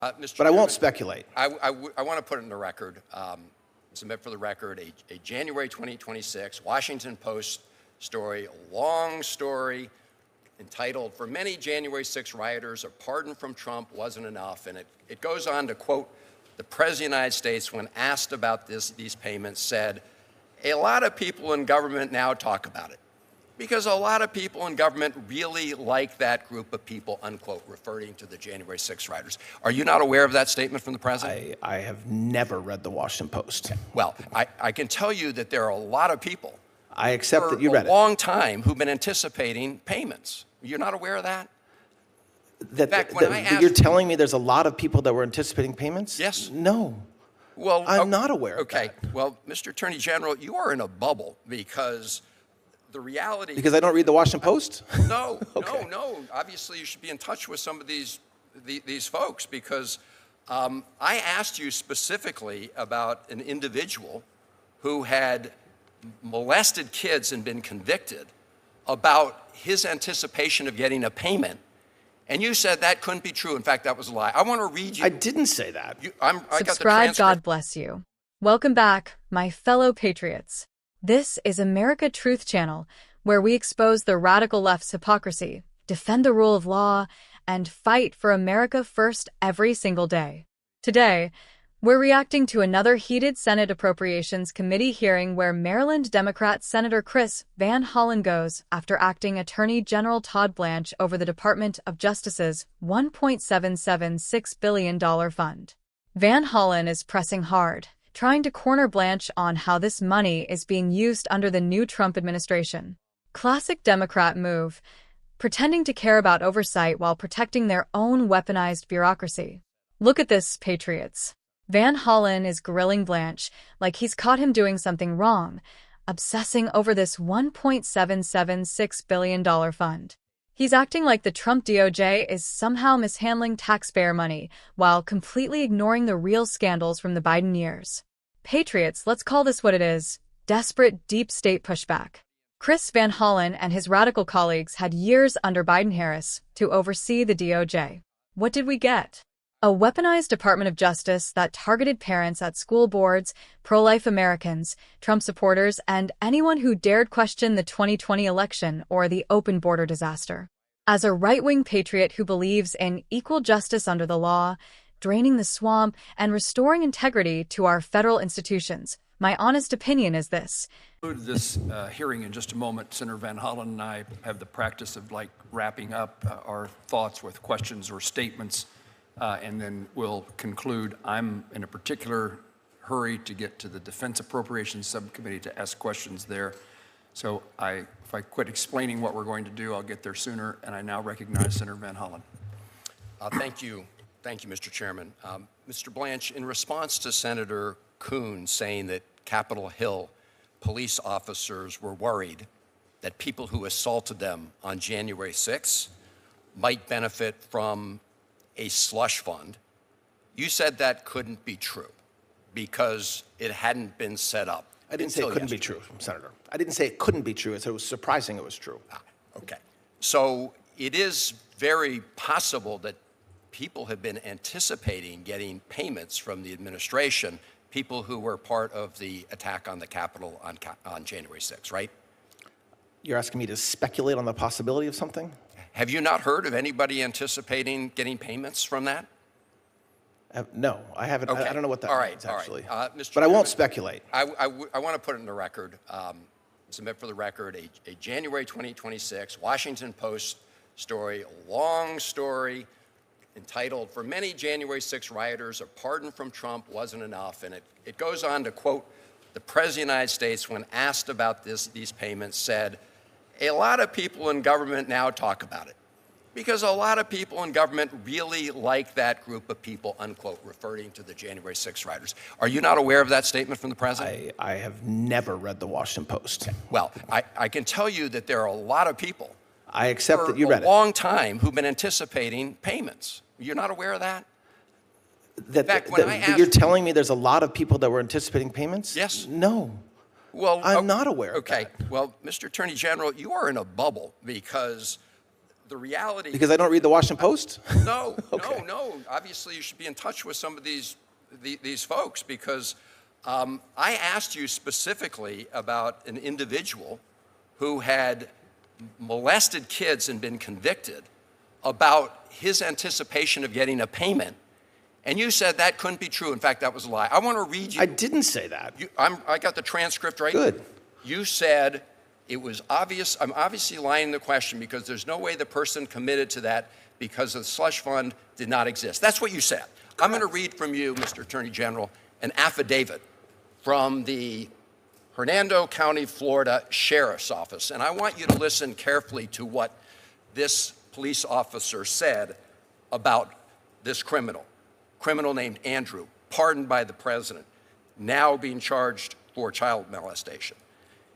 But I won't speculate. I want to put it in the record, submit for the record, a January 2026 Washington Post story, a long story entitled, "For Many January 6 Rioters, a Pardon from Trump Wasn't Enough." And it goes on to quote, the President of the United States, when asked about these payments, said, "A lot of people in government now talk about it because a lot of people in government really like that group of people," unquote, referring to the January 6 rioters. Are you not aware of that statement from the President? I have never read the Washington Post. Well, I can tell you that there are a lot of people I accept for that you read a long time who've been anticipating payments. You're not aware of that? In fact, you're telling me there's a lot of people that were anticipating payments? Yes. No. Well, I'm not aware of that. Okay. Well, Mr. Attorney General, you are in a bubble because the reality... Because I don't read the Washington Post? No, Okay. no. Obviously, you should be in touch with some of these folks because I asked you specifically about an individual who had molested kids and been convicted about his anticipation of getting a payment. And you said that couldn't be true. In fact, that was a lie. I want to read you. I didn't say that. I got the Subscribe, transcript. God bless you. Welcome back, my fellow patriots. This is America Truth Channel, where we expose the radical left's hypocrisy, defend the rule of law, and fight for America first every single day. Today, we're reacting to another heated Senate Appropriations Committee hearing where Maryland Democrat Senator Chris Van Hollen goes after acting Attorney General Todd Blanche over the Department of Justice's $1.776 billion fund. Van Hollen is pressing hard, trying to corner Blanche on how this money is being used under the new Trump administration. Classic Democrat move, pretending to care about oversight while protecting their own weaponized bureaucracy. Look at this, patriots. Van Hollen is grilling Blanche like he's caught him doing something wrong, obsessing over this $1.776 billion fund. He's acting like the Trump DOJ is somehow mishandling taxpayer money while completely ignoring the real scandals from the Biden years. Patriots, let's call this what it is: desperate deep state pushback. Chris Van Hollen and his radical colleagues had years under Biden-Harris to oversee the DOJ. What did we get? A weaponized Department of Justice that targeted parents at school boards, pro-life Americans, Trump supporters, and anyone who dared question the 2020 election or the open border disaster. As a right-wing patriot who believes in equal justice under the law, draining the swamp, and restoring integrity to our federal institutions, my honest opinion is this. This hearing in just a moment. Senator Van Hollen and I have the practice of wrapping up our thoughts with questions or statements. And then we'll conclude. I'm in a particular hurry to get to the Defense Appropriations Subcommittee to ask questions there. So if I quit explaining what we're going to do, I'll get there sooner. And I now recognize Senator Van Hollen. Thank you, Mr. Chairman. Mr. Blanche, in response to Senator Coons saying that Capitol Hill police officers were worried that people who assaulted them on January 6th might benefit from a slush fund, you said that couldn't be true because it hadn't been set up. I didn't say it couldn't be true, Senator. I didn't say it couldn't be true. I said it was surprising it was true. Okay. So it is very possible that people have been anticipating getting payments from the administration, people who were part of the attack on the Capitol on January 6th, right? You're asking me to speculate on the possibility of something? Have you not heard of anybody anticipating getting payments from that? No, I haven't. Okay. I don't know what that means, actually. Mr. But I won't speculate. I want to put it in the record, submit for the record, a January 2026 Washington Post story, a long story entitled, "For Many January 6 Rioters, a Pardon from Trump Wasn't Enough." And it goes on to quote, the President of the United States, when asked about these payments, said, "A lot of people in government now talk about it because a lot of people in government really like that group of people," unquote, referring to the January 6 rioters. Are you not aware of that statement from the President? I have never read the Washington Post. Well, I can tell you that there are a lot of people I accept that you for read a it. long time who've been anticipating payments. You're not aware of that? In fact, you're telling me there's a lot of people that were anticipating payments? Yes. No. Well, I'm not aware of Okay. that. Well, Mr. Attorney General, you are in a bubble because the reality... Because I don't read the Washington Post? No, Okay. no. Obviously, you should be in touch with some of these folks, because I asked you specifically about an individual who had molested kids and been convicted, about his anticipation of getting a payment. And you said that couldn't be true. In fact, that was a lie. I want to read you. I didn't say that. I got the transcript right. Good. You said it was obvious. I'm obviously lying in the question, because there's no way the person committed to that because the slush fund did not exist. That's what you said. I'm going to read from you, Mr. Attorney General, an affidavit from the Hernando County, Florida Sheriff's Office. And I want you to listen carefully to what this police officer said about this criminal named Andrew, pardoned by the president, now being charged for child molestation.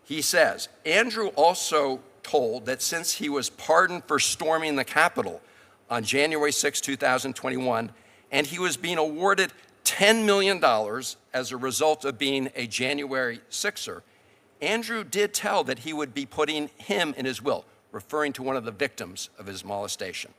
He says, Andrew also told that since he was pardoned for storming the Capitol on January 6, 2021, and he was being awarded $10 million as a result of being a January 6er, Andrew did tell that he would be putting him in his will, referring to one of the victims of his molestation.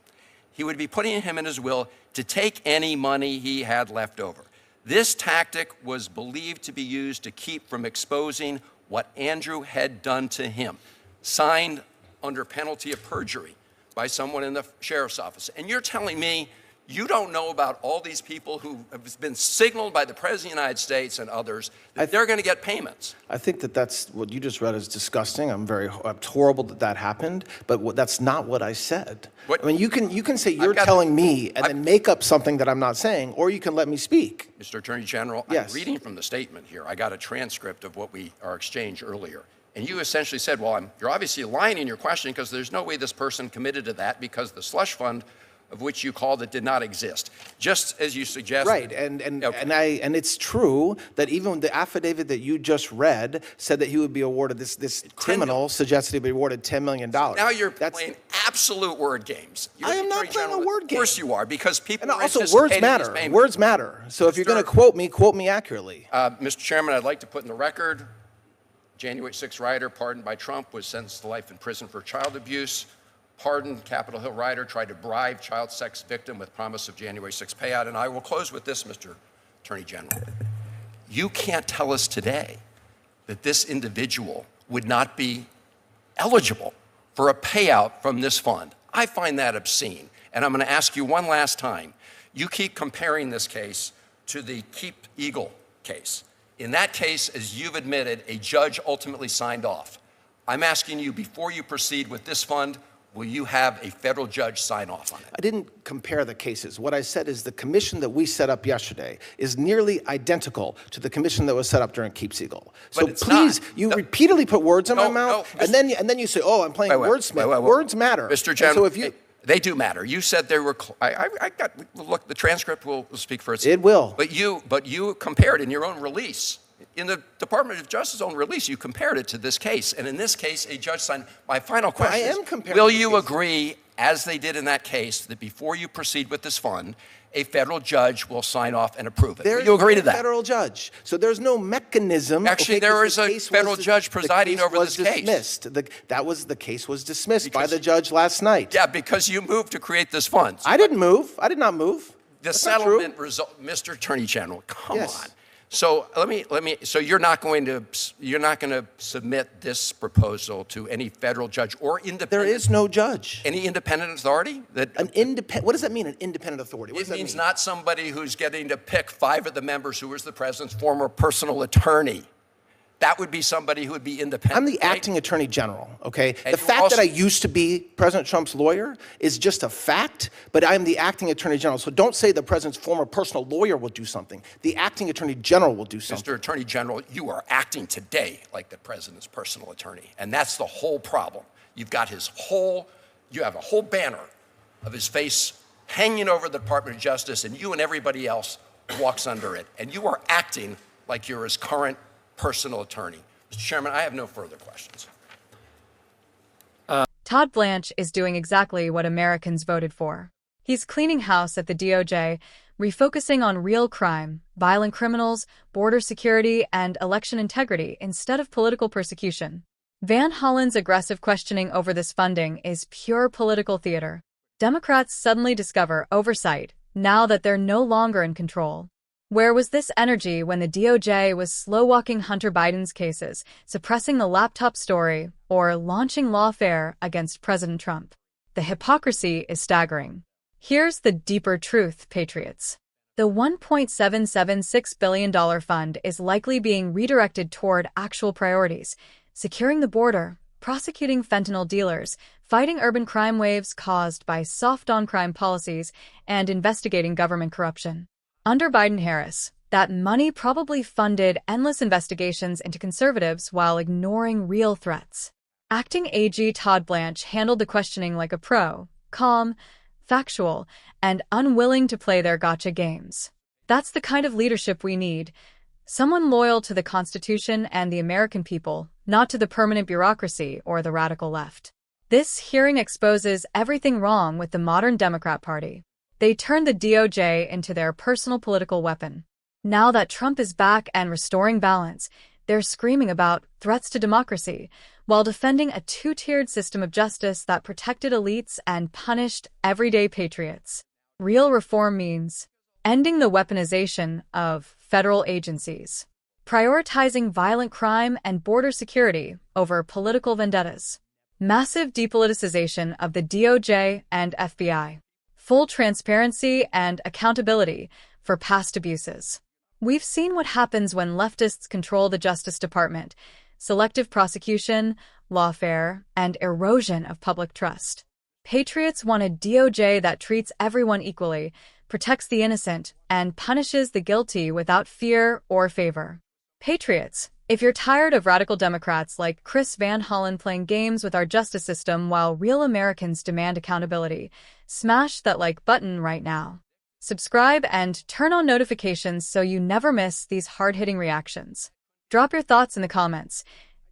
He would be putting him in his will to take any money he had left over. This tactic was believed to be used to keep from exposing what Andrew had done to him, signed under penalty of perjury by someone in the sheriff's office. And you're telling me you don't know about all these people who have been signaled by the President of the United States and others that they're going to get payments? I think that that's what you just read is disgusting. It's horrible that happened, but that's not what I said. What? I mean, you can say you're telling me and then make up something that I'm not saying, or you can let me speak. Mr. Attorney General, Yes. I'm reading from the statement here. I got a transcript of what our exchange earlier. And you essentially said, well, you're obviously lying in your question, because there's no way this person committed to that, because the slush fund of which you called it did not exist, just as you suggested. Right, and it's true that even the affidavit that you just read said that he would be awarded this criminal suggested he'd be awarded $10 million. Now you're playing absolute word games. I am not playing a word game. Of course you are, because people And are also, anticipating words these matter. payments. Words matter. So if you're going to quote me accurately. Mr. Chairman, I'd like to put in the record, January 6 rider pardoned by Trump was sentenced to life in prison for child abuse. Pardoned Capitol Hill rider tried to bribe child sex victim with promise of January 6 payout. And I will close with this, Mr. Attorney General. You can't tell us today that this individual would not be eligible for a payout from this fund. I find that obscene. And I'm going to ask you one last time. You keep comparing this case to the Keep Eagle case. In that case, as you've admitted, a judge ultimately signed off. I'm asking you, before you proceed with this fund, will you have a federal judge sign off on it? I didn't compare the cases. What I said is the commission that we set up yesterday is nearly identical to the commission that was set up during Keep Eagle. So please, you repeatedly put words in my mouth, and then you say, "Oh, I'm playing wordsmith." Words matter, Mr. General. So if you, they do matter. You said they were. I got. Look, the transcript will speak for itself. It will. But you compared in your own release. In the Department of Justice's own release, you compared it to this case. And in this case, a judge signed. My final question is, will you agree, as they did in that case, that before you proceed with this fund, a federal judge will sign off and approve it? Will you agree to that? Federal judge. So there's no mechanism. Actually, there is a federal judge presiding over this case. The case was dismissed by the judge last night. Yeah, because you moved to create this fund. I didn't move. I did not move. The settlement result, Mr. Attorney General, come on. So So you're not going to submit this proposal to any federal judge or independent? There is no judge. Any independent authority? What does that mean? An independent authority? What does that means mean? Not somebody who's getting to pick 5 of the members who was the president's former personal attorney. That would be somebody who would be independent. I'm the acting attorney general, okay? The fact that I used to be President Trump's lawyer is just a fact, but I'm the acting attorney general. So don't say the president's former personal lawyer will do something. The acting attorney general will do something. Mr. Attorney General, you are acting today like the president's personal attorney, and that's the whole problem. You've got you have a whole banner of his face hanging over the Department of Justice, and you and everybody else walks under it. And you are acting like you're his current personal attorney. Mr. Chairman, I have no further questions. Todd Blanche is doing exactly what Americans voted for. He's cleaning house at the DOJ, refocusing on real crime, violent criminals, border security, and election integrity instead of political persecution. Van Hollen's aggressive questioning over this funding is pure political theater. Democrats suddenly discover oversight now that they're no longer in control. Where was this energy when the DOJ was slow-walking Hunter Biden's cases, suppressing the laptop story, or launching lawfare against President Trump? The hypocrisy is staggering. Here's the deeper truth, patriots. The $1.776 billion fund is likely being redirected toward actual priorities: securing the border, prosecuting fentanyl dealers, fighting urban crime waves caused by soft-on-crime policies, and investigating government corruption. Under Biden-Harris, that money probably funded endless investigations into conservatives while ignoring real threats. Acting AG Todd Blanche handled the questioning like a pro, calm, factual, and unwilling to play their gotcha games. That's the kind of leadership we need. Someone loyal to the Constitution and the American people, not to the permanent bureaucracy or the radical left. This hearing exposes everything wrong with the modern Democrat Party. They turned the DOJ into their personal political weapon. Now that Trump is back and restoring balance, they're screaming about threats to democracy, while defending a two-tiered system of justice that protected elites and punished everyday patriots. Real reform means ending the weaponization of federal agencies, prioritizing violent crime and border security over political vendettas, massive depoliticization of the DOJ and FBI, full transparency and accountability for past abuses. We've seen what happens when leftists control the Justice Department: selective prosecution, lawfare, and erosion of public trust. Patriots want a DOJ that treats everyone equally, protects the innocent, and punishes the guilty without fear or favor. Patriots, if you're tired of radical Democrats like Chris Van Hollen playing games with our justice system while real Americans demand accountability, smash that like button right now. Subscribe and turn on notifications so you never miss these hard-hitting reactions. Drop your thoughts in the comments.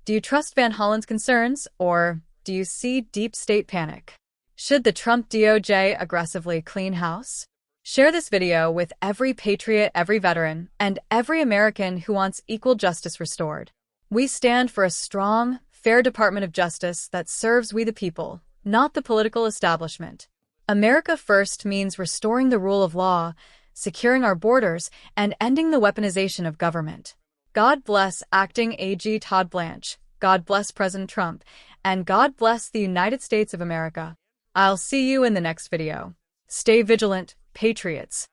Do you trust Van Hollen's concerns, or do you see deep state panic? Should the Trump DOJ aggressively clean house? Share this video with every patriot, every veteran, and every American who wants equal justice restored. We stand for a strong, fair Department of Justice that serves we the people, not the political establishment. America First means restoring the rule of law, securing our borders, and ending the weaponization of government. God bless Acting AG Todd Blanche, God bless President Trump, and God bless the United States of America. I'll see you in the next video. Stay vigilant, patriots.